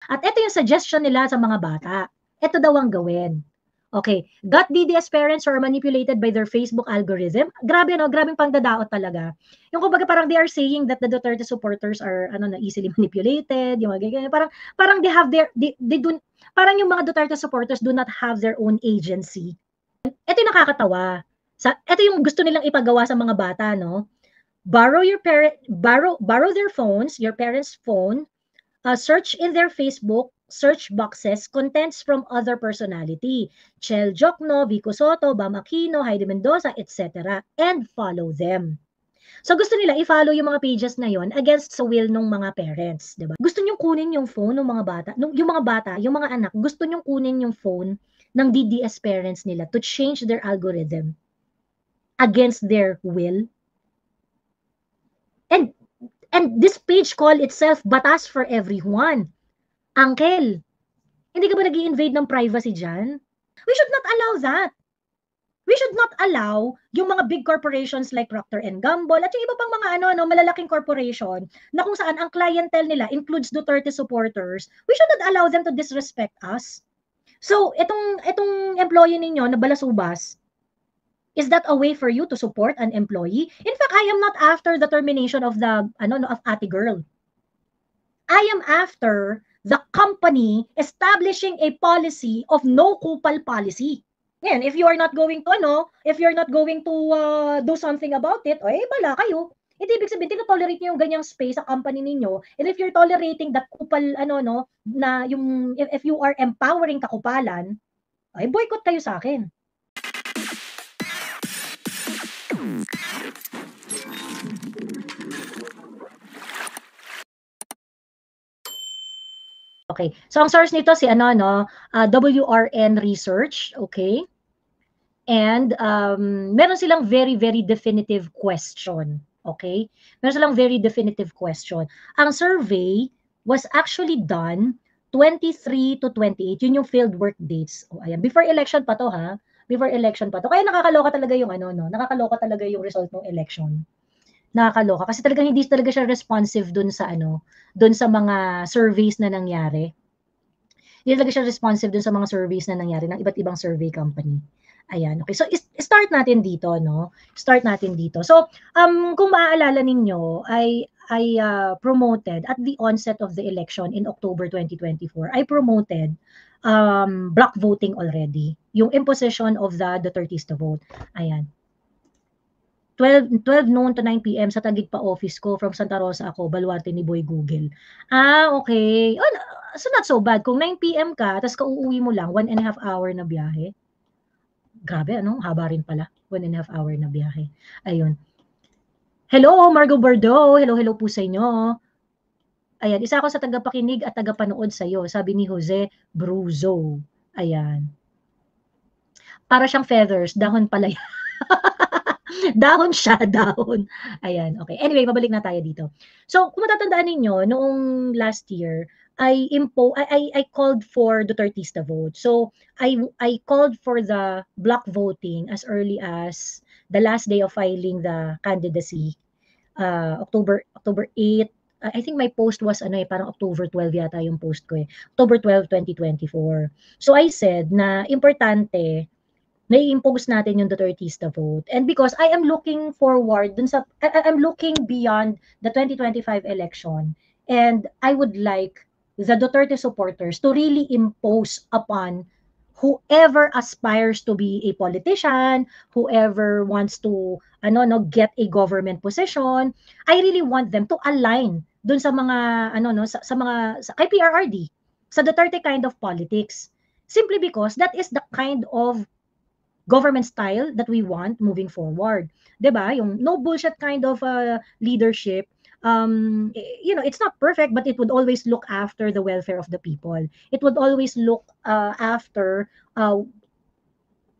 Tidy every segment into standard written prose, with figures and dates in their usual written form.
At ito yung suggestion nila sa mga bata. Ito daw ang gawin. Okay, got DDS parents who are manipulated by their Facebook algorithm. Grabe no, grabeng pangdadaot talaga. Yung kumbaga parang they are saying that the Duterte supporters are ano na easily manipulated, yung mga ganyan. Parang they have their they do parang yung mga Duterte supporters do not have their own agency. Ito yung nakakatawa. Ito yung gusto nilang ipagawa sa mga bata, no? Borrow their phones, your parents' phone, search in their Facebook search boxes contents from other personality, Chel Jokno, Vico Soto, Bam Aquino, Heidi Mendoza, etc. and follow them. So gusto nila i-follow yung mga pages na yon against sa will ng mga parents, 'di ba? Gusto niyo kunin yung phone ng mga bata, yung mga anak, gusto niyo kunin yung phone ng DDS parents nila to change their algorithm against their will. And this page call itself Batas for Everyone. Uncle, hindi ka ba nag-i-invade ng privacy dyan? We should not allow that. We should not allow yung mga big corporations like Procter and Gamble at yung iba pang mga malalaking corporation na kung saan ang clientele nila includes Duterte supporters. We should not allow them to disrespect us. So, itong employee ninyo na balasubas, is that a way for you to support an employee? In fact, I am not after the termination of of Ate Girl. I am after the company establishing a policy of no kupal policy. Ngayon, if you're not going to do something about it, bala kayo. Hindi ibig sabihin, tinotolerate niyo yung ganyang space sa company ninyo. And if you're tolerating that kupal, na yung, if you are empowering kakupalan, boycott kayo sa akin. Okay. So, ang source nito si WRN Research, okay? And meron silang very, very definitive question, okay? Meron silang very definitive question. Ang survey was actually done 23 to 28. Yun yung field work dates. Ayan. Before election pa to, ha? Before election pa to. Kaya nakakaloka talaga yung nakakaloka talaga yung result ng election. Nakakaloka kasi talagang hindi talaga siya responsive dun sa mga surveys na nangyari. Hindi talaga siya responsive dun sa mga surveys na nangyari ng iba't ibang survey company. Ayan, okay. So start natin dito, no? Start natin dito. So, kung maaalala ninyo, I promoted at the onset of the election in October 2024. I promoted block voting already. Yung imposition of the Dutertista vote. Ayan. 12 noon to 9 PM sa Taguig pa office ko, from Santa Rosa ako, baluarte ni Boy Google. Okay. So not so bad. Kung 9 PM ka, tapos kauuwi mo lang, 1.5 hour na biyahe. Grabe, haba rin pala. 1.5 hour na biyahe. Ayun. Hello, Margo Bordeaux. Hello po sa inyo. Ayan, isa ako sa tagapakinig at tagapanood sa iyo, sabi ni Jose Bruzo. Ayan. Para siyang feathers, dahon pala yan. Dahon siya, dahon. Ayan, okay. Anyway, mabalik na tayo dito. So, kung matatandaan ninyo, noong last year, I called for Dutertista vote. So, I called for the block voting as early as the last day of filing the candidacy, October 8. I think my post was parang October 12 yata yung post ko eh. October 12, 2024. So I said na importante nai-impose natin yung Dutertista vote. And because I am looking forward I'm looking beyond the 2025 election, and I would like the Duterte supporters to really impose upon whoever aspires to be a politician, whoever wants to get a government position. I really want them to align dun sa mga kay PRRD, sa Duterte kind of politics. Simply because that is the kind of government style that we want moving forward. 'Di ba? Yung no bullshit kind of leadership. It's not perfect, but it would always look after the welfare of the people. It would always look after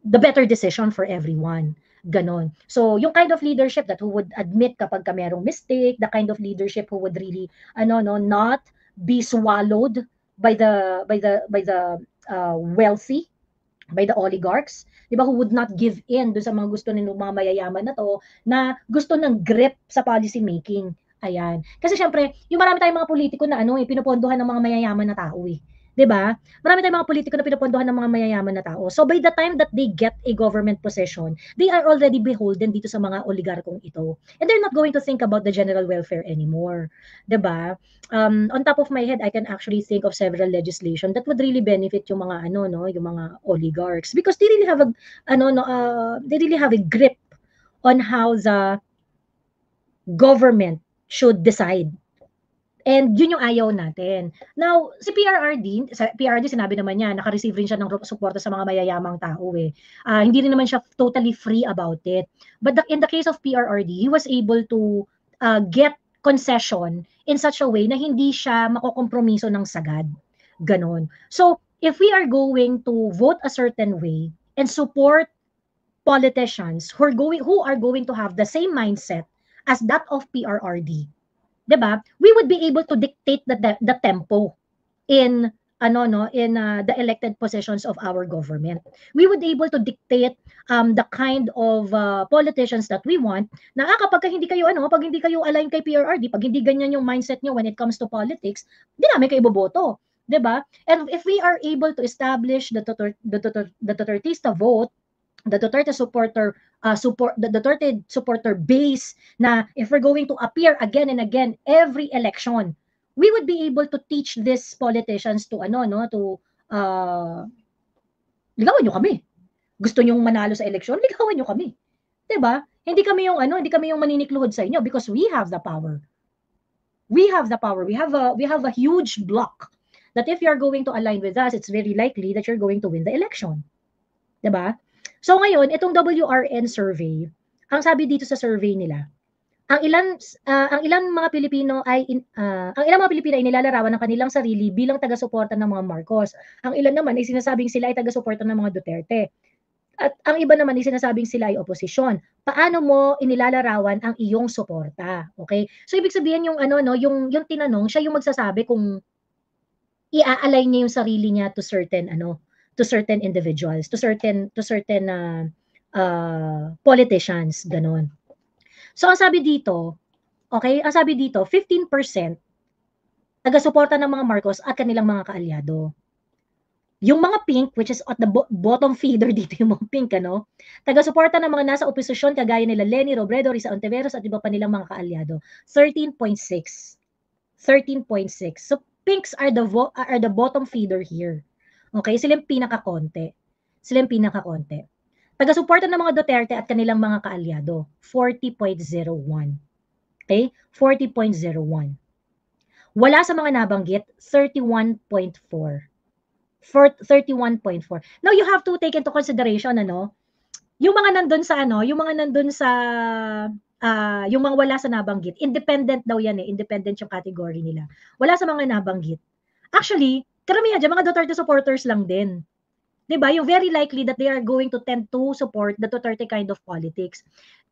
the better decision for everyone. Ganon. So, yung kind of leadership that who would admit kapag ka merong mistake, the kind of leadership who would really not be swallowed by the wealthy, by the oligarchs, 'di ba, who would not give in doon sa mga gusto ng mga mayayaman na to, na gusto ng grip sa policy making. Ayan. Kasi siyempre, yung marami tayong mga politiko na ano, pinupondohan ng mga mayayaman na tao, 'di ba? Marami tayong mga politiko na pinupondohan ng mga mayayaman na tao. So by the time that they get a government position, they are already beholden dito sa mga oligarkong ito. And they're not going to think about the general welfare anymore, 'di ba? On top of my head, I can actually think of several legislation that would really benefit yung mga ano no, yung mga oligarchs because they really have a they really have a grip on how the government should decide. And yun yung ayaw natin. Now, si PRRD, sa PRRD sinabi naman niya, naka-receive rin siya ng suporta sa mga mayayamang tao eh. Hindi rin naman siya totally free about it. But in the case of PRRD, he was able to get concession in such a way na hindi siya makokompromiso ng sagad. Ganon. So, if we are going to vote a certain way and support politicians who are going to have the same mindset as that of PRRD, 'di ba? We would be able to dictate the tempo in the elected positions of our government. We would be able to dictate the kind of politicians that we want na kapag hindi kayo pag hindi kayo align kay PRRD, pag hindi ganyan yung mindset niyo when it comes to politics, di namin kayo boboto, 'di ba? And if we are able to establish the Duterte vote, the Duterte supporter base na if we're going to appear again and again every election, we would be able to teach these politicians to ligawan nyo kami. Gusto nyong manalo sa eleksyon, ligawan nyo kami. 'Di ba? Hindi kami yung maninikluhod sa inyo because we have the power. We have the power. We have a huge block that if you're going to align with us, it's very likely that you're going to win the election. 'Di ba? So ngayon, itong WRN survey, ang sabi dito sa survey nila, ang ilang mga Pilipino ay nilalarawan ng kanilang sarili bilang taga-suporta ng mga Marcos. Ang ilan naman ay sinasabing sila ay taga-suporta ng mga Duterte. At ang iba naman ay sinasabing sila ay oposisyon. Paano mo inilalarawan ang iyong suporta? Okay? So ibig sabihin yung yung tinanong, siya yung magsasabi kung i-align niya yung sarili niya to certain individuals, to certain politicians, ganon. So ang sabi dito, 15% taga-suporta ng mga Marcos at kanilang mga kaalyado. Yung mga pink, which is at the bottom feeder dito yung mga pink, taga-suporta ng mga nasa oposisyon kagaya nila Leni Robredo, Risa Ontiveros at iba pa nilang mga kaalyado, 13.6. So pinks are the bottom feeder here. Okay, sila yung pinaka-konti. Taga-suporta ng mga Duterte at kanilang mga kaalyado, 40.01. Okay? 40.01. Wala sa mga nabanggit, 31.4. 31.4. Now, you have to take into consideration, yung mga nandun sa, yung mga wala sa nabanggit, independent daw yan independent yung category nila. Wala sa mga nabanggit. Actually, karamihan dyan, mga Duterte supporters lang din. 'Di ba? Yung very likely that they are going to tend to support the Duterte kind of politics.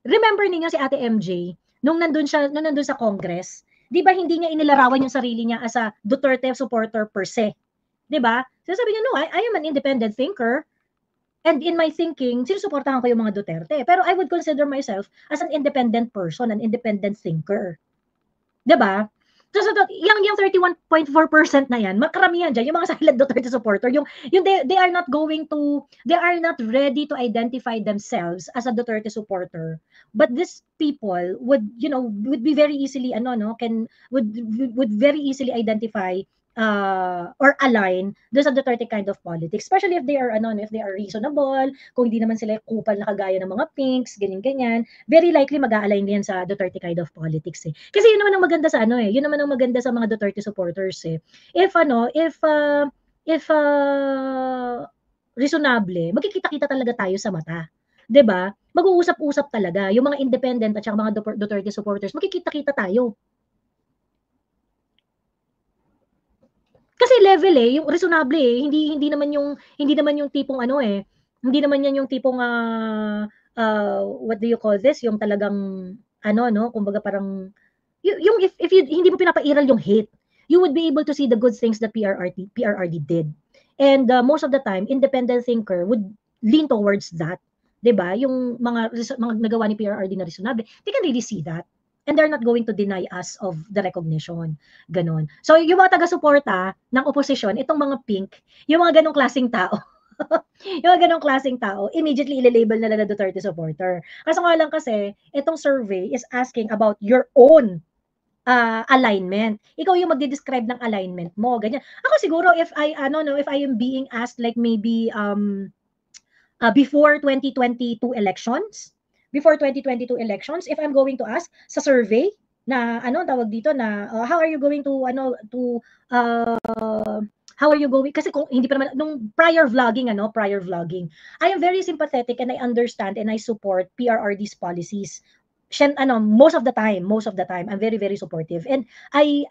Remember niyo si Ate MJ, nung nandun sa Congress, 'di ba hindi niya inilarawan yung sarili niya as a Duterte supporter per se. 'Di ba? So sabi niya, no, I am an independent thinker. And in my thinking, sinusuportahan ko yung mga Duterte. Pero I would consider myself as an independent person, an independent thinker. 'Di ba? So yung 31.4% na yan, makaramihan dyan, yung mga silent Duterte supporter, yung they are not ready to identify themselves as a Duterte supporter. But these people would be very easily, would very easily identify or align doon sa Duterte kind of politics, especially if they are reasonable, kung hindi naman sila kupal na kagaya ng mga pinks, ganyan-ganyan, very likely mag-a-align din sa Duterte kind of politics Kasi yun naman ang maganda sa yun naman ang maganda sa mga Duterte supporters If reasonable, magkikita-kita talaga tayo sa mata. 'Di ba? Mag-uusap-usap talaga yung mga independent at saka mga Duterte supporters, magkikita-kita tayo. Kasi level yung reasonable hindi naman yung tipong hindi naman yan yung tipong what do you call this, yung talagang kumbaga parang yung if you hindi mo pinapairal yung hate, you would be able to see the good things that PRRD did. And most of the time, independent thinker would lean towards that, 'di ba? Yung mga nagawa ni PRRD na reasonable, they can really see that. and they're not going to deny us of the recognition. Ganon. So, yung mga taga-suporta ng opposition, itong mga pink, yung mga ganong klaseng tao, yung mga ganong klaseng tao, immediately ililabel na Duterte supporter. Kaso nga lang kasi, itong survey is asking about your own alignment. Ikaw yung magde-describe ng alignment mo, ganyan. Ako siguro if I am being asked like maybe before 2022 elections, if I'm going to ask sa survey na tawag dito na how are you going to how are you going, kasi kung hindi pa naman nung prior vlogging, I am very sympathetic and I understand and I support PRRD's policies. Most of the time I'm very very supportive, and I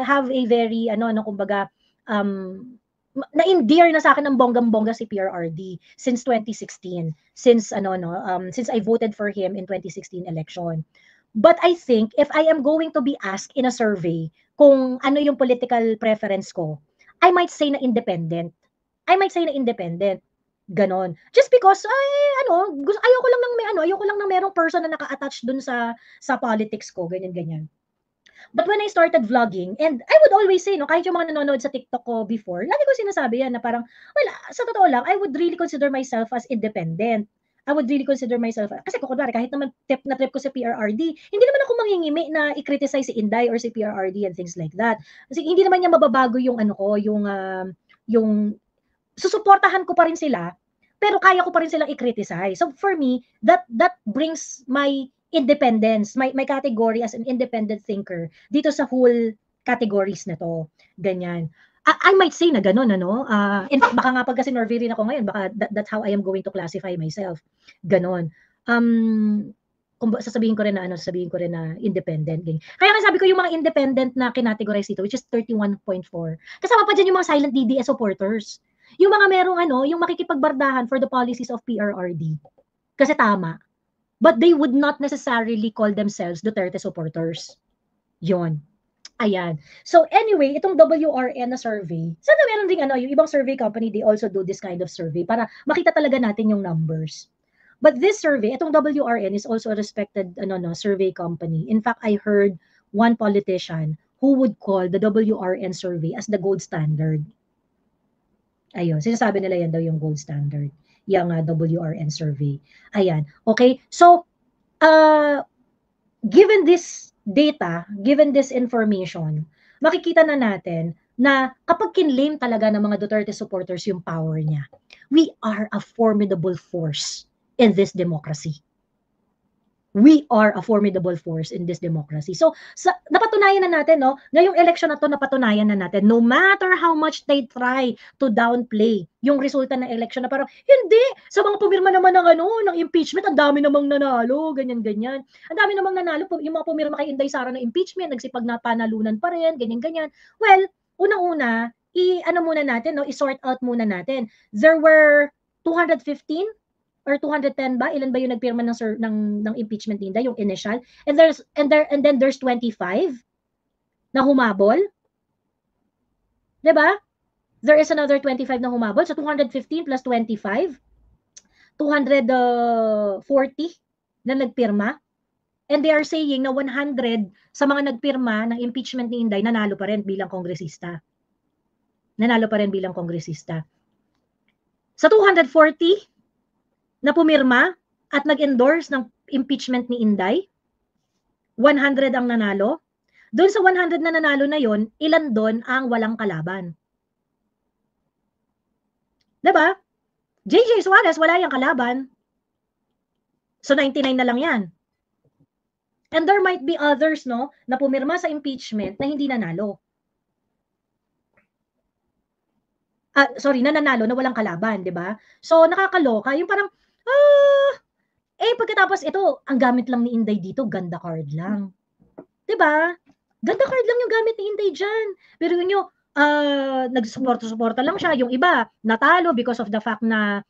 have a very kumbaga na-endear na sa akin ng bonggang-bongga si PRRD since 2016, since I voted for him in 2016 election. But I think if I am going to be asked in a survey kung ano yung political preference ko, I might say na independent. Ganon. Just because ayoko lang ng merong person na naka-attach dun sa politics ko, ganyan. But when I started vlogging, and I would always say, kahit yung mga nanonood sa TikTok ko before, lagi ko sinasabi yan na parang, sa totoo lang, I would really consider myself as independent. Kasi kunwari, kahit naman trip ko sa PRRD, hindi naman ako mangingimi na i-criticize si Inday or si PRRD and things like that. Kasi hindi naman niya mababago yung yung susuportahan ko pa rin sila, pero kaya ko pa rin silang i-criticize. So for me, that brings my independence, my category as an independent thinker dito sa whole categories na to. Ganyan. I might say na gano'n, in fact, baka nga pagka sinorvey rin ako ngayon, baka that's how I am going to classify myself. Ganon. Kung sasabihin ko rin na independent. Ganyan. Kaya nga sabi ko yung mga independent na kinategorize dito, which is 31.4. Kasama pa dyan yung mga silent DDS supporters. Yung mga merong yung makikipagbardahan for the policies of PRRD. Kasi tama. But they would not necessarily call themselves Duterte supporters. Yon. Ayan. So anyway, itong WRN na survey, sana meron ding yung ibang survey company, they also do this kind of survey para makita talaga natin yung numbers. But this survey, itong WRN is also a respected survey company. In fact, I heard one politician who would call the WRN survey as the gold standard. Ayun, sinasabi nila yan daw yung gold standard, yung WRN survey. Ayan. Okay? So, given this data, given this information, makikita na natin na kapag kinlaim talaga ng mga Duterte supporters yung power niya, we are a formidable force in this democracy. We are a formidable force in this democracy. So, napatunayan na natin, ngayong election na to, napatunayan na natin, no matter how much they try to downplay yung resulta ng election na parang, hindi, sa mga pumirma naman ng impeachment, ang dami namang nanalo, ganyan. Ang dami namang nanalo, yung mga pumirma kay Inday Sara ng impeachment, nagsipag na panalunan pa rin, ganyan. Well, unang-una, muna natin, i-sort out muna natin. There were 215 or 210 ba? Ilan ba yung nagpirma ng impeachment ni Inday, yung initial? And then there's 25 na humabol. 'Di ba? There is another 25 na humabol. So 215 plus 25, 240 na nagpirma. And they are saying na 100 sa mga nagpirma ng impeachment ni Inday nanalo pa rin bilang kongresista. Sa 240 na pumirma at nag-endorse ng impeachment ni Inday, 100 ang nanalo. Doon sa 100 na nanalo na yon, ilan doon ang walang kalaban? Diba? JJ Suarez, wala yung kalaban. So 99 na lang yan. And there might be others, na pumirma sa impeachment na hindi nanalo. Na nanalo, na walang kalaban, diba? So nakakaloka, yung parang, pagkatapos ito, ang gamit lang ni Inday dito, ganda card lang. 'Di ba? Ganda card lang yung gamit ni Inday diyan. Pero yun nagsusuporta lang siya. Yung iba, natalo because of the fact na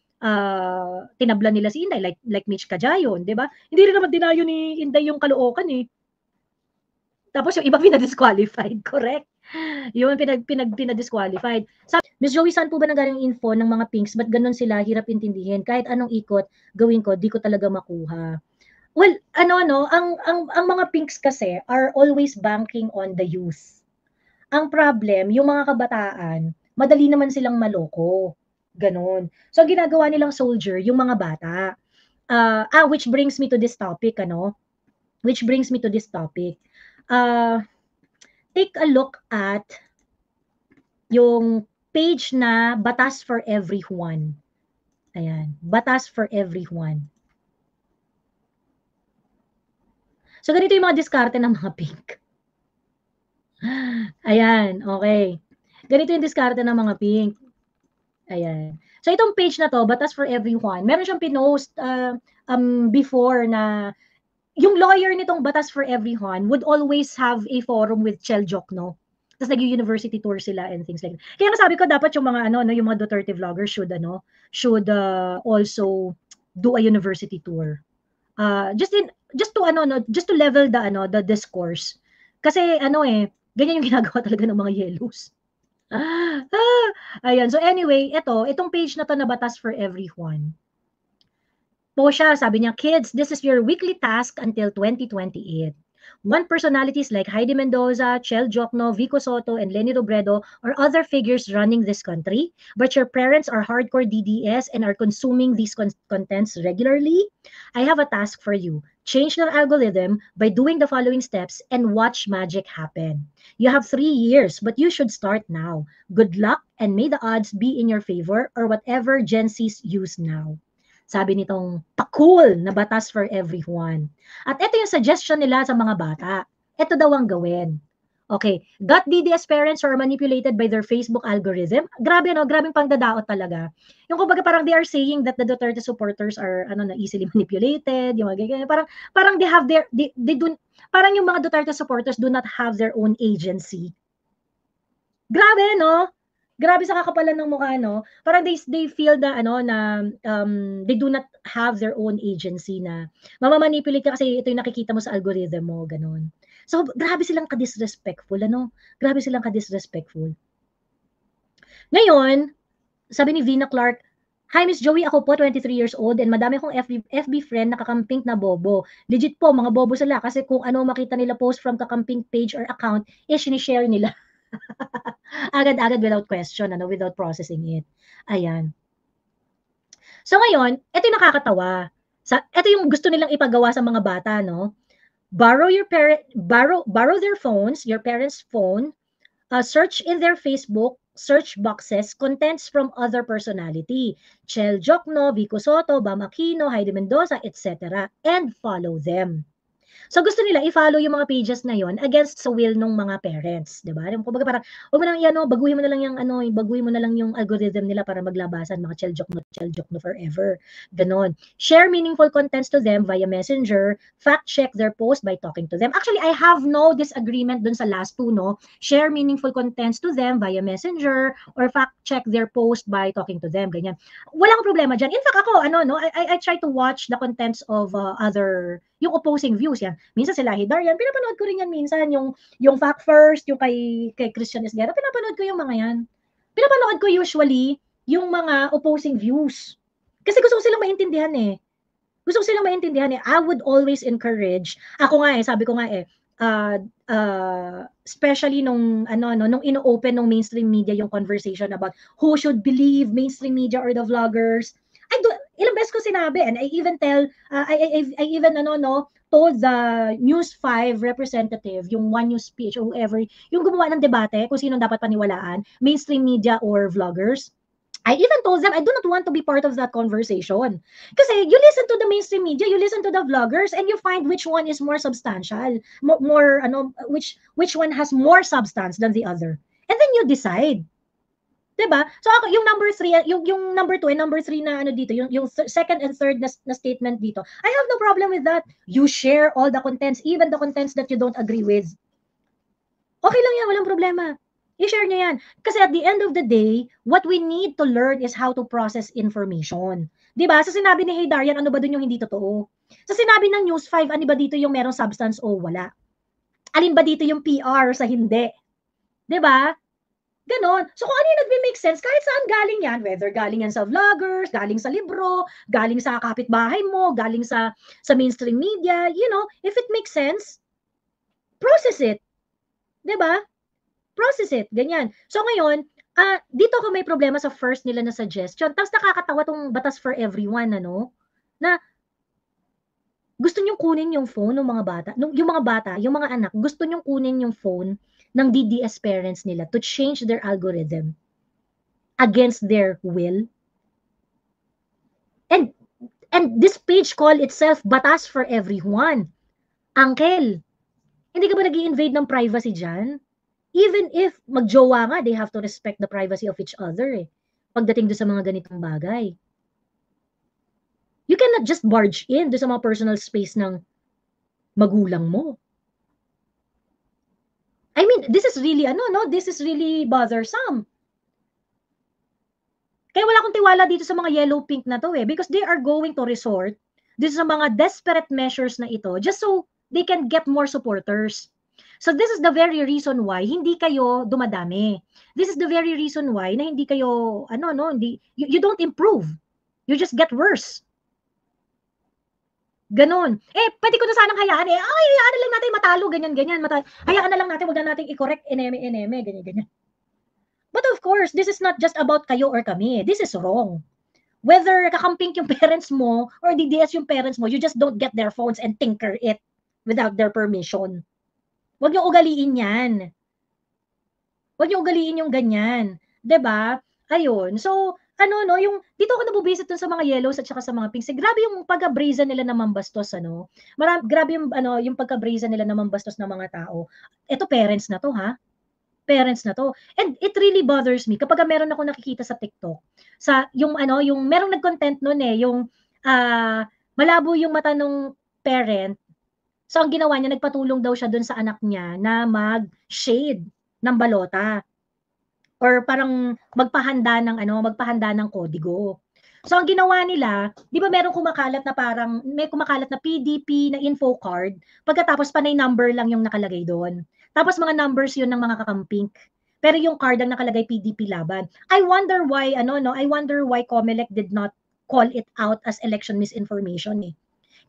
tinablan nila si Inday, like Mitch Cajayon, 'di ba? Hindi rin naman dinayo ni Inday yung Caloocan eh. Tapos yung iba pinadisqualified, correct? Yung pinadisqualified. Miss Joey, saan po ba nanggaling info ng mga pinks? Ba't ganun sila? Hirap intindihin. Kahit anong ikot, gawin ko, di ko talaga makuha. Well, ano 'no, ang mga pinks kasi are always banking on the youth. Ang problem, yung mga kabataan, madali naman silang maloko, gano'n. So, ang ginagawa nilang soldier yung mga bata. Which brings me to this topic ano, which brings me to this topic. Ah, Take a look at yung page na Batas for Everyone. Ayan, Batas for Everyone. So, ganito yung mga diskarte ng mga pink. Ayan, okay. Ganito yung diskarte ng mga pink. Ayan. So, itong page na 'to, Batas for Everyone, meron siyang pinost, before na yung lawyer nitong Batas for Everyone would always have a forum with Chel Jokno. Tapos nag-university tour sila and things like that. Kaya nga sabi ko dapat yung mga ano, no, yung mga Duterte vloggers should also do a university tour. Just to ano, no, just to level the discourse. Kasi ano ganyan yung ginagawa talaga ng mga yellows. Ayan. So anyway, itong page na to na Batas for Everyone. Po siya, sabi niya, kids, this is your weekly task until 2028. One personalities like Heidi Mendoza, Chel Jokno, Vico Soto, and Leni Robredo are other figures running this country, but your parents are hardcore DDS and are consuming these contents regularly. I have a task for you. Change your algorithm by doing the following steps and watch magic happen. You have 3 years, but you should start now. Good luck and may the odds be in your favor or whatever Gen Zs use now. Sabi nitong pa-cool na Batas for Everyone. At ito yung suggestion nila sa mga bata. Ito daw ang gawin. Okay, got DDS parents who are manipulated by their Facebook algorithm. Grabe no, grabeng pangdadaot talaga. Yung kumbaga parang they are saying that the Duterte supporters are na easily manipulated, yung mga ganyan. Parang they have they do parang yung mga Duterte supporters do not have their own agency. Grabe no? Grabe sa kakapalan ng mukha no? Parang they feel na they do not have their own agency na mamamanipulate ka kasi ito yung nakikita mo sa algorithm mo, gano'n. So, grabe silang ka-disrespectful ano? Grabe silang ka-disrespectful. Ngayon, sabi ni Vina Clark, "Hi Miss Joey, ako po 23 years old and madami akong FB friend na kakamping na bobo. Legit po, mga bobo sila kasi kung ano makita nila post from kakamping page or account, share nila." Agad-agad without question, without processing it. Ayan. So ngayon, ito yung nakakatawa. Ito yung gusto nilang ipagawa sa mga bata, no? Borrow their phones, your parents' phone, search in their Facebook search boxes contents from other personality, Chel Jokno, Vico Soto, Bam Aquino, Heidi Mendoza, etc. and follow them. So gusto nila i-follow yung mga pages na yon against sa will ng mga parents, 'di ba? Kumbaga parang wag mo nang baguhin mo na lang yung baguhin mo na lang yung algorithm nila para maglabasan mga Chel Jokno forever. Ganon. Share meaningful contents to them via Messenger, fact check their post by talking to them. Actually, I have no disagreement dun sa last two, no? Share meaningful contents to them via Messenger or fact check their post by talking to them, ganyan. Walang problema diyan. In fact, ako I try to watch the contents of other yung opposing views yan. Minsan sila Hidarian, pinapanood ko rin yan minsan, yung Fact First, yung kay Christian Esguerra, pinapanood ko yung mga yan. Pinapanood ko usually yung mga opposing views. Kasi gusto ko silang maintindihan eh. Gusto ko silang maintindihan eh. I would always encourage, ako nga sabi ko nga especially nung ino-open ng mainstream media yung conversation about who should believe mainstream media or the vloggers. Ilang beses ko sinabi and I even tell I even told the News 5 representative, yung One News speech or whoever, yung gumawa ng debate kung sino dapat paniwalaan, mainstream media or vloggers. I even told them I do not want to be part of that conversation. Kasi you listen to the mainstream media, you listen to the vloggers, and you find which one is more substantial, which one has more substance than the other. And then you decide. 'Di ba? So ako yung number 3, yung number 2 and number 3 na dito, yung second and third na statement dito. I have no problem with that. You share all the contents, even the contents that you don't agree with. Okay lang 'yan, walang problema. I-share niyo 'yan. Kasi at the end of the day, what we need to learn is how to process information. 'Di ba? Sa sinabi ni Hey Darian, ano ba dun yung hindi totoo? Sa sinabi ng News 5, ano ba dito yung merong substance o wala? Alin ba dito yung PR sa hindi? 'Di ba? Ganon. So kung ano yung nagme-make sense, kahit saan galing yan, whether galing yan sa vloggers, galing sa libro, galing sa kapitbahay mo, galing sa mainstream media, you know, if it makes sense, process it. 'Di ba? Process it, ganyan. So ngayon, dito ako may problema sa first nila na suggestion. Tapos nakakatawa tong batas for everyone, ano, na gusto niyong kunin yung phone ng mga bata, yung mga anak, gusto niyong kunin yung phone ng DDS parents nila to change their algorithm against their will. And this page call itself Batas for Everyone. Uncle, hindi ka ba nag-i-invade ng privacy dyan? Even if magjowa nga, they have to respect the privacy of each other pagdating doon sa mga ganitong bagay. You cannot just barge in doon sa mga personal space ng magulang mo. I mean, this is really, this is really bothersome. Kaya wala akong tiwala dito sa mga yellow pink na to because they are going to resort dito sa mga desperate measures na ito just so they can get more supporters. So this is the very reason why hindi kayo dumadami. This is the very reason why na hindi kayo, you don't improve. You just get worse. Ganon. Pwede ko na sanang hayaan hayaan na lang natin matalo, ganyan. Hayaan na lang natin, wag na natin i-correct, eneme, ganyan. But of course, this is not just about kayo or kami. This is wrong. Whether kakamping yung parents mo or DDS yung parents mo, you just don't get their phones and tinker it without their permission. Huwag niyo ugaliin yan. Huwag niyo ugaliin yung ganyan. 'Di ba? Ayun. So, yung dito ako nabubisit dun sa mga yellows at saka sa mga pinks. Grabe yung pagka-brazen nila na mambastos, grabe yung pagka-brazen nila na mambastos ng mga tao. Ito parents na to, ha? Parents na to. And it really bothers me kapag meron ako nakikita sa TikTok. Yung merong nag-content noon yung malabo yung mata ng parent. So ang ginawa niya, nagpatulong daw siya dun sa anak niya na mag-shade ng balota or parang magpahanda ng kodigo. So ang ginawa nila, 'di ba merong kumakalat na may kumakalat na PDP na info card, pagkatapos panay number lang yung nakalagay doon. Tapos mga numbers 'yun ng mga kakamping. Pero yung card ang nakalagay PDP laban. I wonder why COMELEC did not call it out as election misinformation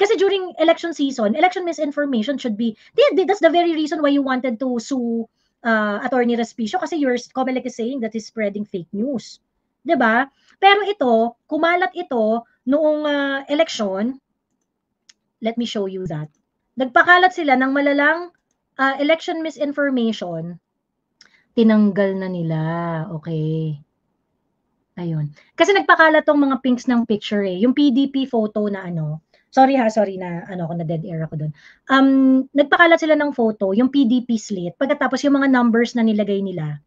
Kasi during election season, election misinformation should be, that's the very reason why you wanted to sue Attorney Respicio kasi COMELEC is saying that is spreading fake news. 'Di ba? Pero ito, kumalat ito noong election. Let me show you that. Nagpakalat sila ng malalang election misinformation. Tinanggal na nila. Okay. Ayun. Kasi nagpakalat tong mga pinks ng picture yung PDP photo na sorry na ako na dead air ako doon. Nagpakalat sila ng photo, yung PDP slit. Pagkatapos yung mga numbers na nilagay nila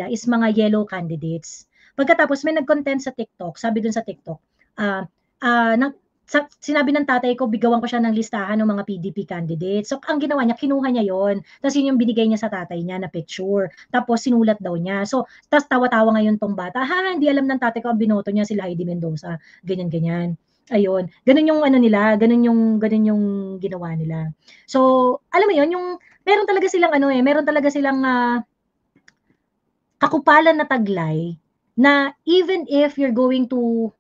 is mga yellow candidates. Pagkatapos may nag-content sa TikTok, sabi dun sa TikTok, sinabi ng tatay ko, bigawan ko siya ng listahan ng mga PDP candidates. So ang ginawa niya, kinuha niya yon. Tapos yun yung binigay niya sa tatay niya na picture. Tapos sinulat daw niya. So, tapos tawa-tawa ngayon tong bata. Hindi alam ng tatay ko ang binoto niya sila Heidi Mendoza. Ganyan. Ayun, ganun yung ganun yung ginawa nila. So, alam mo yun, yung meron talaga silang kakupalan na taglay na even if you're going to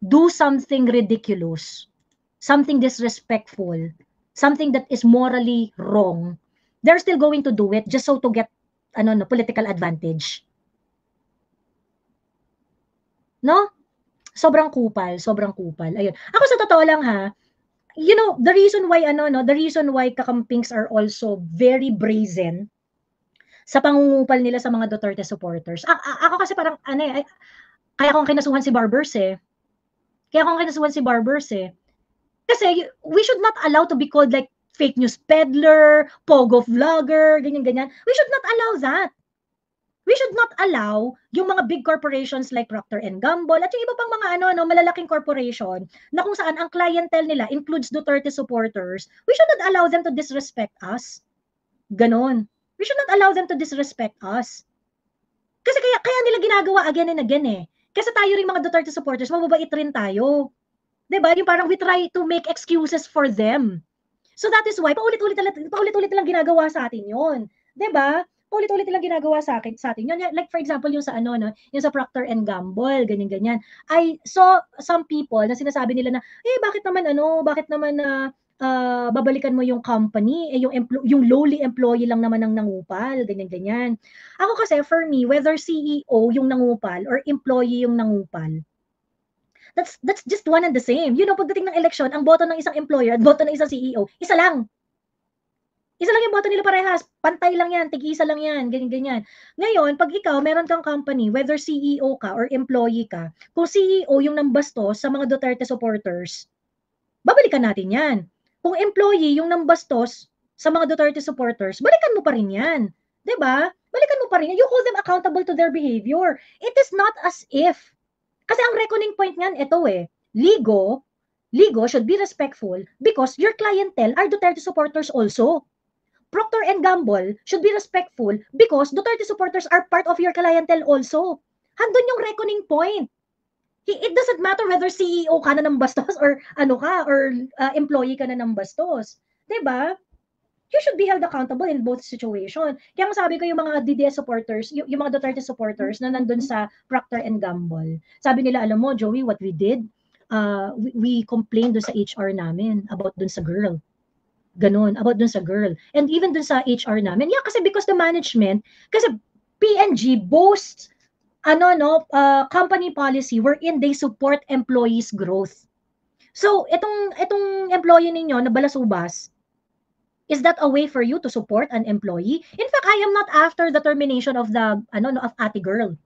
do something ridiculous, something disrespectful, something that is morally wrong, they're still going to do it just so to get political advantage. No? Sobrang kupal. Ayun. Ako sa totoo lang the reason why kakampings are also very brazen sa pangungupal nila sa mga Duterte supporters. Ako kasi parang kaya akong kinasuhan si Barbers Kasi we should not allow to be called like fake news peddler, pogo vlogger, ganyan. We should not allow that. We should not allow yung mga big corporations like Procter & Gamble at yung iba pang mga malalaking corporation na kung saan ang clientele nila includes Duterte supporters, we should not allow them to disrespect us. Ganon. We should not allow them to disrespect us. Kasi kaya nila ginagawa again and again Kasi tayo rin mga Duterte supporters, mababait rin tayo. 'Di ba? Yung parang we try to make excuses for them. So that is why paulit-ulit lang ginagawa sa atin 'yon. 'Di ba? Ulit-ulit nilang ginagawa sa atin. Yun, like for example, yung sa ano, no, yung sa Procter and Gamble, ganyan-ganyan. I saw some people na sinasabi nila na, bakit naman na babalikan mo yung company, yung lowly employee lang naman ang nangupal, ganyan-ganyan. Ako kasi, for me, whether CEO yung nangupal or employee yung nangupal, that's just one and the same. You know, pagdating ng eleksyon, ang boto ng isang employer at boto ng isang CEO, isa lang. Isa lang yung boto nila parehas, pantay lang yan, tig-isa lang yan, ganyan-ganyan. Ngayon, pag ikaw, meron kang company, whether CEO ka or employee ka, kung CEO yung nambastos sa mga Duterte supporters, babalikan natin yan. Kung employee yung nambastos sa mga Duterte supporters, balikan mo pa rin yan. 'Di ba? Balikan mo pa rin yan. You hold them accountable to their behavior. It is not as if, kasi ang reckoning point niyan, ito Ligo should be respectful because your clientele are Duterte supporters also. Procter and Gamble should be respectful because Duterte supporters are part of your clientele also. Handun yung reckoning point. It doesn't matter whether CEO ka na ng bastos or employee ka na ng bastos. 'Di ba? You should be held accountable in both situation. Kaya sabi ko yung mga DDS supporters, yung mga Duterte supporters na nandun sa Procter and Gamble. Sabi nila, alam mo, Joey, what we did, we complained dun sa HR namin about dun sa girl. Ganon, about dun sa girl. And even dun sa HR namin, kasi because the management, kasi P&G boasts, company policy wherein they support employees' growth. So, itong employee ninyo na balasubas, is that a way for you to support an employee? In fact, I am not after the termination of of Ate Girl.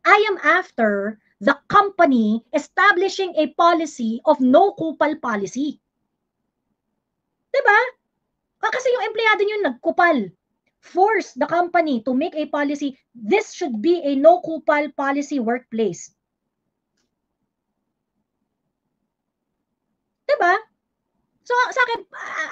I am after the company establishing a policy of no kupal policy. Diba? Kasi yung empleyado nyo nagkupal. Force the company to make a policy. This should be a no kupal policy workplace. Diba? So sa akin,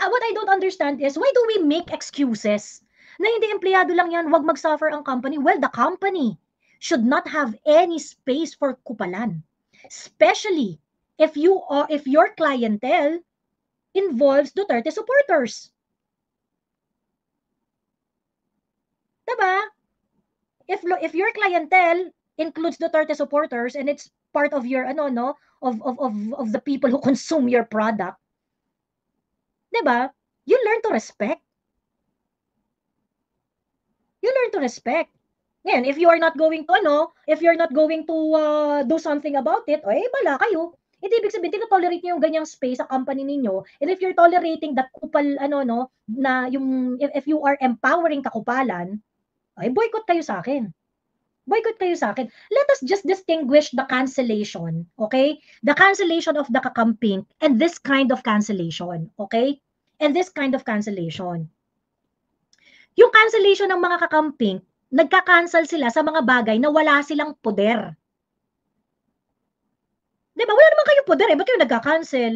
what I don't understand is, why do we make excuses na hindi empleyado lang yan, wag mag-suffer ang company? Well, the company should not have any space for kupalan. Especially if your clientele involves Duterte supporters. Diba? If your clientele includes Duterte supporters and it's part of your of the people who consume your product, diba? You learn to respect. Ngayon, if you're not going to do something about it, bala kayo. Hindi ibig sabihin, tinotolerate niyo yung ganyang space sa company ninyo. And if you're tolerating that kupal, na yung, if you are empowering kakupalan, boycott kayo sa akin. Let us just distinguish the cancellation, okay? The cancellation of the kakamping and this kind of cancellation, okay? And this kind of cancellation. Yung cancellation ng mga kakamping, nagka-cancel sila sa mga bagay na wala silang poder. Diba? Wala naman kayong poder ba't kayo nagka-cancel?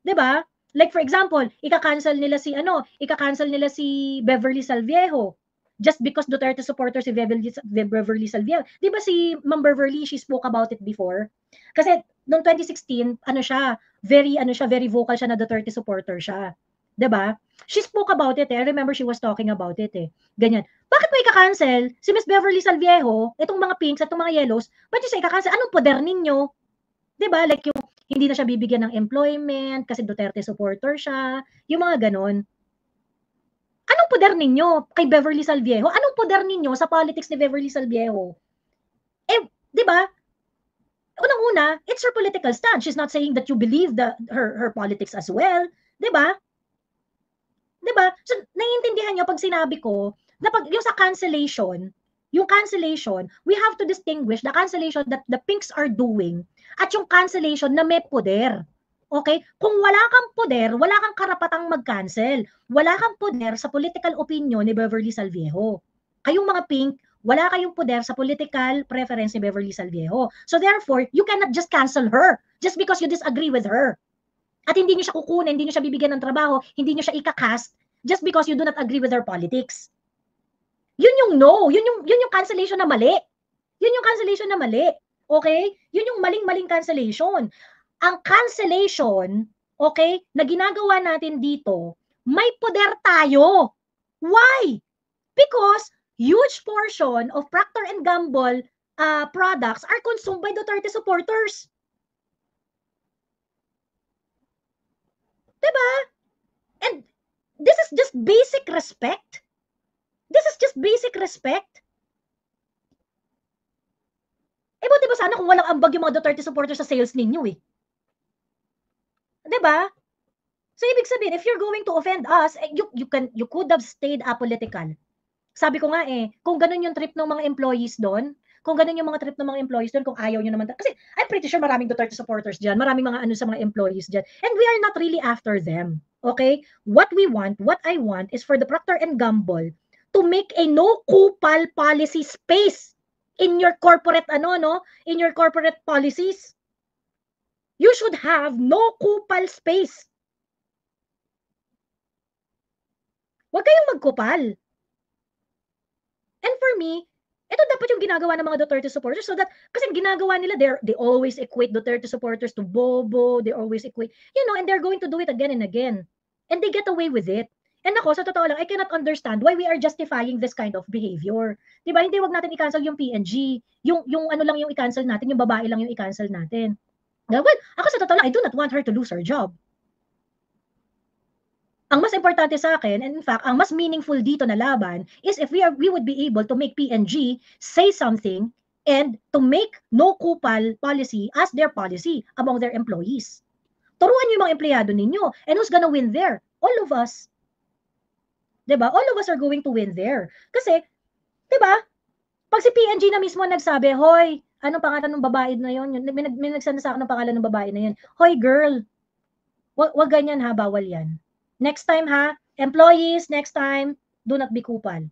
Diba? Like for example, ika-cancel nila si Beverly Salviejo just because Duterte supporters si Beverly Salviejo. Diba si Ma'am Beverly, she spoke about it before? Kasi noong 2016, very vocal siya na Duterte supporter siya. Diba? She spoke about it. I remember she was talking about it Ganyan. Bakit mo ika-cancel si Miss Beverly Salviejo, itong mga pinks at itong mga yellows, ba't siya ika-cancel? Anong poder ninyo? Diba? Like yung hindi na siya bibigyan ng employment kasi Duterte supporter siya. Yung mga ganon. Anong poder ninyo kay Beverly Salviejo? Anong poder ninyo sa politics ni Beverly Salviejo? Diba? Unang-una, it's her political stand. She's not saying that you believe her politics as well. Diba? Diba? So, naiintindihan nyo pag sinabi ko na yung sa cancellation, we have to distinguish the cancellation that the pinks are doing at yung cancellation na may poder. Okay? Kung wala kang poder, wala kang karapatang mag-cancel. Wala kang poder sa political opinion ni Beverly Salviejo. Kayong mga pink, wala kayong poder sa political preference ni Beverly Salviejo. So therefore, you cannot just cancel her just because you disagree with her. At hindi niyo siya kukunin, hindi niyo siya bibigyan ng trabaho, hindi niyo siya ikakast just because you do not agree with her politics. Yun yung no, yun yung cancellation na mali. Okay? Yun yung maling-maling cancellation. Ang cancellation, okay, na ginagawa natin dito, may poder tayo. Why? Because huge portion of Procter & Gamble products are consumed by Duterte supporters. Diba? And this is just basic respect. This is just basic respect. Buti ba sana kung walang ambag yung mga Duterte supporters sa sales ninyo eh. Diba? So, ibig sabihin, if you're going to offend us, you could have stayed apolitical. Sabi ko nga kung ganun yung trip ng mga employees doon, kung ganun yung mga trip ng mga employees doon, kung ayaw nyo naman, kasi I'm pretty sure maraming Duterte supporters dyan, maraming mga ano sa mga employees dyan, and we are not really after them, okay? What I want is for the Procter & Gamble to make a no-kupal policy space in your corporate, in your corporate policies. You should have no-kupal space. Huwag kayong magkupal. And for me, ito dapat yung ginagawa ng mga Duterte supporters, so that, kasi ginagawa nila, they always equate Duterte supporters to bobo, they always equate, and they're going to do it again and again. And they get away with it. And ako, sa totoo lang, I cannot understand why we are justifying this kind of behavior. Diba? Hindi, wag natin i-cancel yung PNG. Yung ano lang yung i-cancel natin, yung babae lang yung i-cancel natin. Well, ako sa totoo lang, I do not want her to lose her job. Ang mas importante sa akin, and in fact, ang mas meaningful dito na laban is if we would be able to make PNG say something and to make no kupal policy as their policy among their employees. Turuan niyo yung mga empleyado ninyo. And who's gonna win there? All of us. Diba? All of us are going to win there. Kasi, diba? Pag si PNG na mismo nagsabi, hoy, anong pangalan ng babae na yun? May nagsanda sa akin ng pangalan ng babae na yun. Hoy, girl, wag ganyan ha, bawal yan. Next time ha, employees, next time, do not be kupal.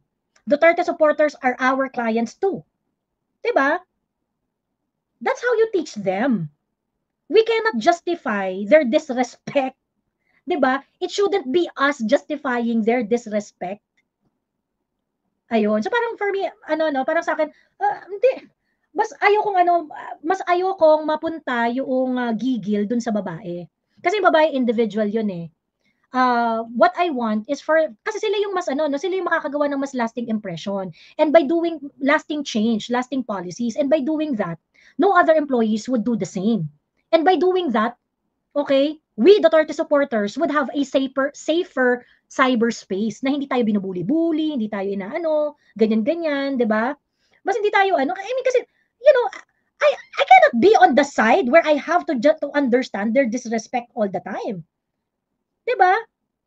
Duterte supporters are our clients too. Diba? That's how you teach them. We cannot justify their disrespect. Diba? It shouldn't be us justifying their disrespect. Ayun. So parang for me, parang sa akin, hindi. Mas ayokong mapunta yung gigil dun sa babae. Kasi yung babae individual yun eh. What I want is kasi sila yung mas sila yung makakagawa ng mas lasting impression. And by doing lasting change, lasting policies, and by doing that, no other employees would do the same. And by doing that, okay, we Duterte supporters would have a safer cyberspace na hindi tayo binubuli-buli, hindi tayo ganyan-ganyan, 'di ba? Mas hindi tayo I mean kasi I cannot be on the side where I have to understand their disrespect all the time. 'Di ba?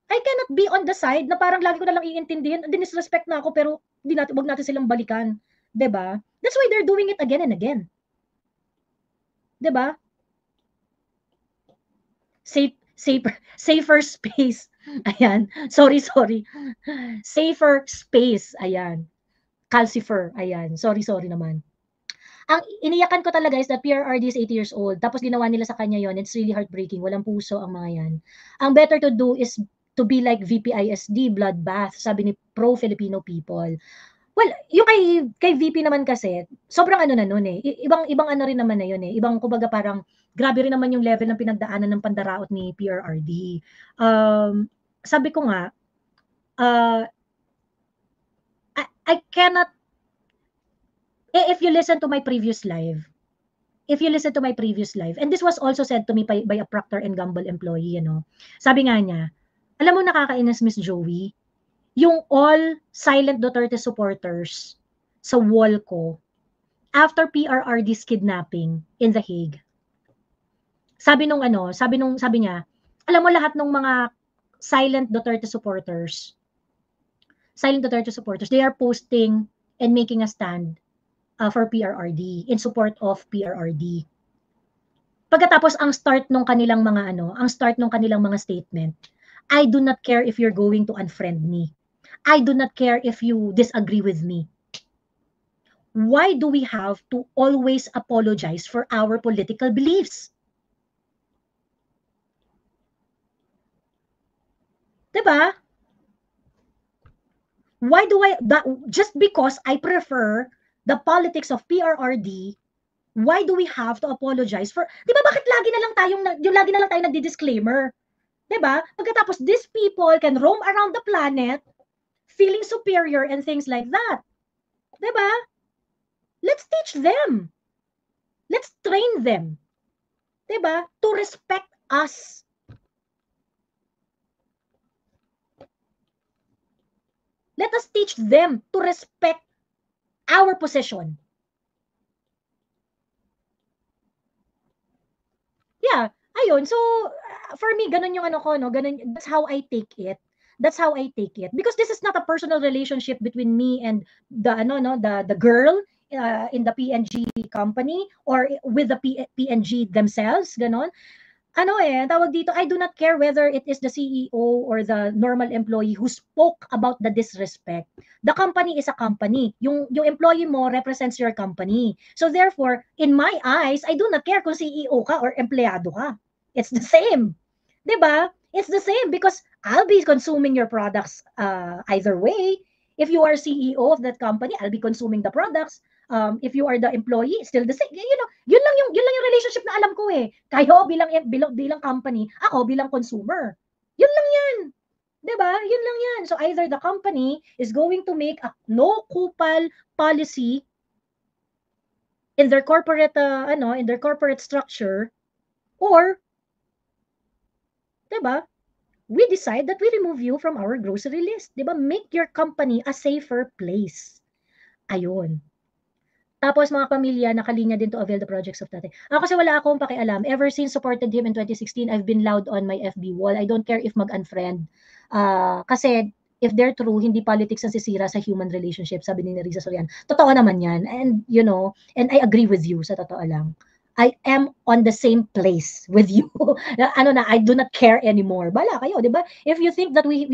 I cannot be on the side na parang lagi ko na lang iintindihin, dinisrespect na ako pero wag natin silang balikan, 'di ba? That's why they're doing it again and again. 'Di ba? Safer space. Ayan. Sorry. Safer space. Ayan. Calcifer. Ayan. Sorry naman. Ang iniyakan ko talaga is that PRRD is 80 years old. Tapos ginawa nila sa kanya yon. It's really heartbreaking. Walang puso ang mga yan. Ang better to do is to be like VPISD, bloodbath, sabi ni pro-Filipino people. Well, yung kay VP naman kasi, sobrang na nun eh. Ibang rin naman na yun eh. Ibang, kumbaga parang, grabe rin naman yung level ng pinagdaanan ng pandaraot ni PRRD. Sabi ko nga, I cannot, if you listen to my previous live, and this was also said to me by a Procter & Gamble employee, sabi nga niya, alam mo nakakainis, Miss Joey, yung all silent Duterte supporters sa wall ko after PRRD's kidnapping in The Hague. Sabi niya, alam mo lahat ng mga silent Duterte supporters, they are posting and making a stand for PRRD, in support of PRRD. Pagkatapos ang start nung kanilang mga statement, I do not care if you're going to unfriend me. I do not care if you disagree with me. Why do we have to always apologize for our political beliefs? Diba? Why do just because I prefer the politics of PRRD, why do we have to apologize for, diba bakit lagi na lang tayo nagdi-disclaimer? Diba? Pagkatapos, these people can roam around the planet feeling superior and things like that. Diba? Let's teach them. Let's train them. Diba? To respect us. Let us teach them to respect our position. Yeah, ayun. So, for me, ganun yung ano ko, no? Ganun, that's how I take it. That's how I take it. Because this is not a personal relationship between me and the, ano, no, the girl in the PNG company or with the PNG themselves, ganon. Ano tawag dito, I do not care whether it is the CEO or the normal employee who spoke about the disrespect. The company is a company. Yung employee mo represents your company. So therefore, in my eyes, I do not care kung CEO ka or empleyado ka. It's the same. 'Di ba? It's the same because I'll be consuming your products either way. If you are CEO of that company, I'll be consuming the products. If you are the employee, still the same. You know, yun lang yung relationship na alam ko eh. Kayo bilang company, ako bilang consumer. Yun lang yan. 'Di ba? Yun lang yan. So either the company is going to make a no kupal policy in their corporate in their corporate structure, or 'di ba? We decide that we remove you from our grocery list. 'Di ba? Make your company a safer place. Ayun. Tapos mga pamilya, nakalinya din to avail the projects of tatay. Kasi wala akong pakialam. Ever since supported him in 2016, I've been loud on my FB wall. I don't care if mag-unfriend. Kasi if they're true, hindi politics ang sisira sa human relationship, sabi ni Risa Sorian. Totoo naman yan. And, you know, and I agree with you, sa totoo lang. I am on the same place with you. I do not care anymore. Bala kayo, di ba? If you think that we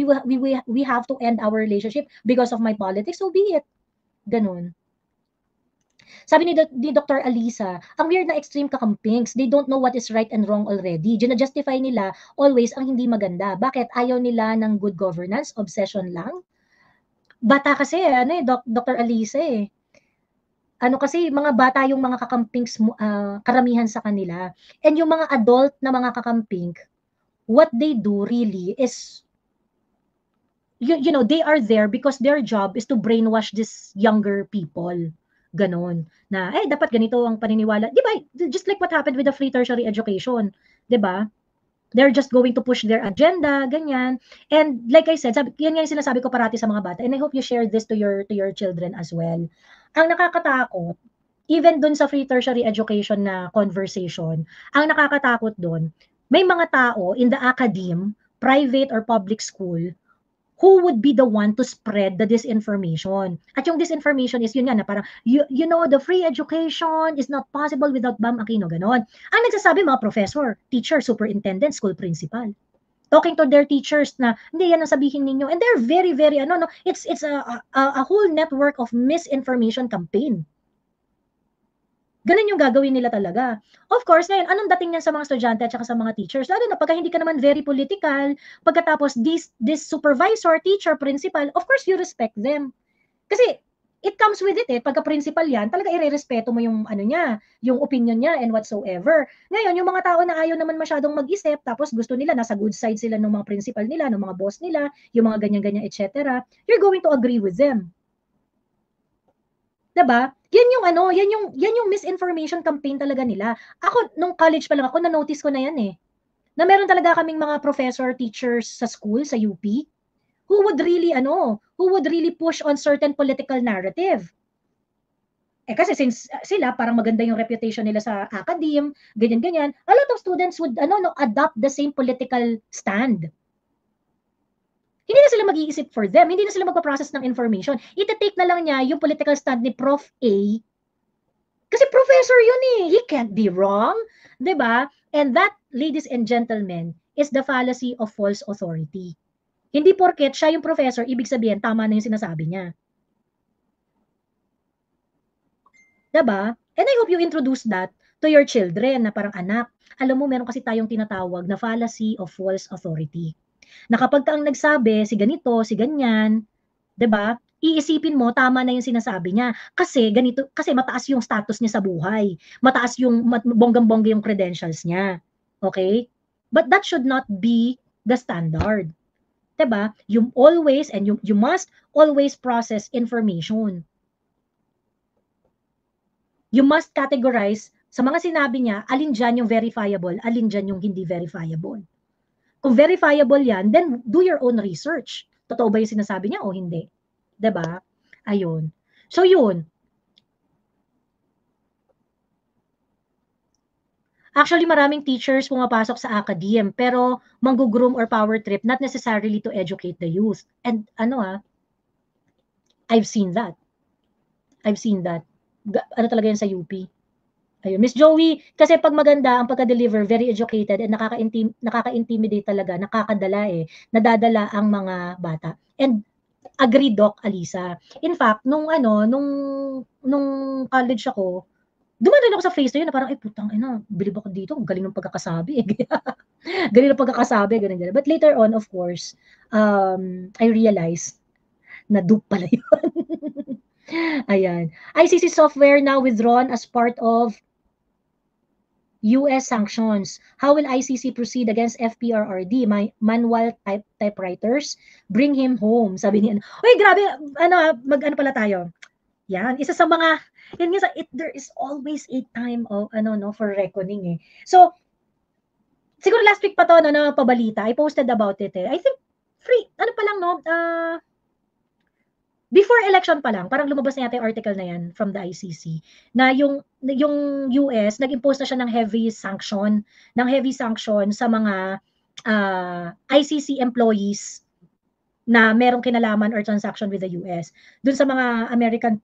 have to end our relationship because of my politics, so be it. Ganun. Sabi ni Dr. Alisa, ang weird na extreme kakampings, they don't know what is right and wrong already. Gina-justify nila always ang hindi maganda. Bakit? Ayaw nila ng good governance? Obsession lang? Bata kasi, Dr. Alisa eh. Ano kasi, mga bata yung mga kakampings karamihan sa kanila. And yung mga adult na mga kakamping, what they do really is, you know, they are there because their job is to brainwash these younger people. Ganon. Na, dapat ganito ang paniniwala. Di ba? Just like what happened with the free tertiary education. Di ba? They're just going to push their agenda, ganyan. And like I said, yan nga yung sinasabi ko parati sa mga bata. And I hope you share this to your children as well. Ang nakakatakot, even dun sa free tertiary education na conversation, ang nakakatakot dun, may mga tao in the academe, private or public school, who would be the one to spread the disinformation. At yung disinformation is yun nga na parang, you know, the free education is not possible without Bam Aquino, ganon. Ang nagsasabi mga professor, teacher, superintendent, school principal. Talking to their teachers na, hindi yan ang sabihin ninyo. And they're very, very, it's a whole network of misinformation campaign. Ganun yung gagawin nila talaga. Of course, ngayon, anong dating niyan sa mga estudyante at saka sa mga teachers? Lalo na pagka hindi ka naman very political, pagkatapos this supervisor, teacher, principal, of course, you respect them. Kasi, it comes with it pagka principal yan, talaga irerespeto mo yung niya, yung opinion niya and whatsoever. Ngayon, yung mga tao na ayaw naman masyadong mag-isip, tapos gusto nila, nasa good side sila ng mga principal nila, ng mga boss nila, yung mga ganyan-ganyan, etc. You're going to agree with them. 'Di ba? Yan yung misinformation campaign talaga nila. Ako nung college pa lang ako na-notice ko na yan Na meron talaga kaming mga professor, teachers sa school, sa UP, who would really push on certain political narrative. Kasi since sila parang maganda yung reputation nila sa academe, ganyan-ganyan, a lot of students would adopt the same political stand. Hindi na sila mag-iisip for them. Hindi na sila magpa-process ng information. Ita-take na lang niya yung political stand ni Prof. A. Kasi professor yun He can't be wrong. 'Di ba? And that, ladies and gentlemen, is the fallacy of false authority. Hindi porket siya yung professor, ibig sabihin, tama na yung sinasabi niya. 'Di ba? And I hope you introduce that to your children na parang, anak, alam mo, meron kasi tayong tinatawag na fallacy of false authority. Na kapag ka ang nagsabi, si ganito, si ganyan, 'di ba? Iisipin mo tama na yung sinasabi niya kasi ganito, kasi mataas yung status niya sa buhay. Mataas yung bonggang-bongga yung credentials niya. Okay? But that should not be the standard. 'Diba? You always and you must always process information. You must categorize sa mga sinabi niya, alin diyan yung verifiable, alin diyan yung hindi verifiable. Kung verifiable yan, then do your own research. Totoo ba yung sinasabi niya o hindi? 'Di ba? Ayun. So yun. Actually, maraming teachers pumapasok sa academe, pero manggo-groom or power trip, not necessarily to educate the youth. And I've seen that. I've seen that. Ano talaga yan sa UP. Ayun. Miss Joey, kasi pag maganda ang pagka-deliver, very educated and nakaka-intimidate talaga, nakakadala nadadala ang mga bata. And agree Doc Alisa. In fact, nung college ako, dumaan ako sa phase na yun na parang, ay putang ina, bilib ako dito, galing ng pagkakasabi galing ng pagkakasabi, ganun. But later on, of course, I realized na dupe pala yun. Ayan. ICC software now withdrawn as part of US sanctions. How will ICC proceed against FPRRD? My manual typewriters, bring him home. Sabi niya, uy, grabe, mag-ano pala tayo. Yan, isa sa mga, yun nga, there is always a time of, for reckoning So, siguro last week pa to, na pabalita, I posted about it I think, before election pa lang, parang lumabas na yata yung article na yan from the ICC, na yung US, nag-impose na siya ng heavy sanction sa mga ICC employees na merong kinalaman or transaction with the US. Dun sa mga American,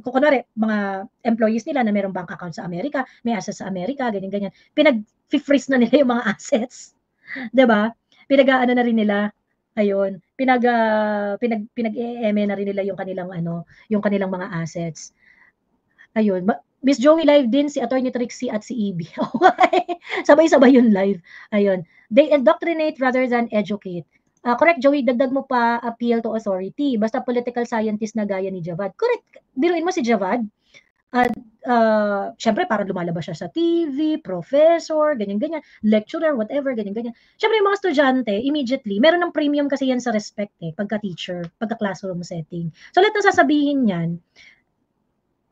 kunwari, mga employees nila na merong bank account sa Amerika, may assets sa Amerika, ganyan-ganyan. Pinag-freeze na nila yung mga assets. 'Di ba? Pinag-aano na rin nila, ayun, pinag-e-eme na rin nila yung kanilang mga assets. Ayun, Miss Joey live din si Attorney Trixie at si EB. Sabay-sabay yung live. Ayun. They indoctrinate rather than educate. Correct, Joey, dagdag mo pa appeal to authority. Basta political scientist na gaya ni Javad. Correct. Biruin mo si Javad. Syempre, parang lumalabas siya sa TV, professor, ganyan-ganyan, lecturer, whatever, ganyan-ganyan. Syempre, yung mga estudyante, immediately, meron ng premium kasi yan sa respect pagka-teacher, pagka-classroom setting. So, lahat na sasabihin yan,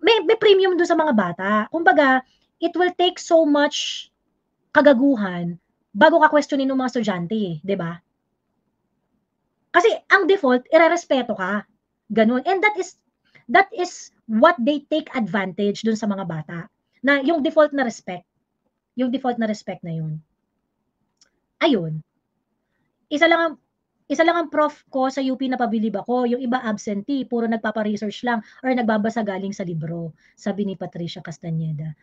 may premium doon sa mga bata. Kumbaga, it will take so much kagaguhan bago ka questionin ng mga estudyante, 'di ba? Kasi ang default, irerespeto ka. Ganun. And that is what they take advantage dun sa mga bata. Na yung default na respect. Yung default na respect na yun. Ayun. Isa lang ang prof ko sa UP na pabilib ako, yung iba absentee, puro nagpapa-research lang or nagbabasa galing sa libro, sabi ni Patricia Castañeda.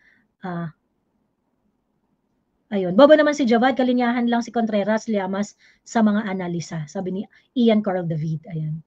Ayun. Bobo naman si Javad, kalinyahan lang si Contreras, Llamas sa mga analisa, sabi ni Ian Carl David. Ayan.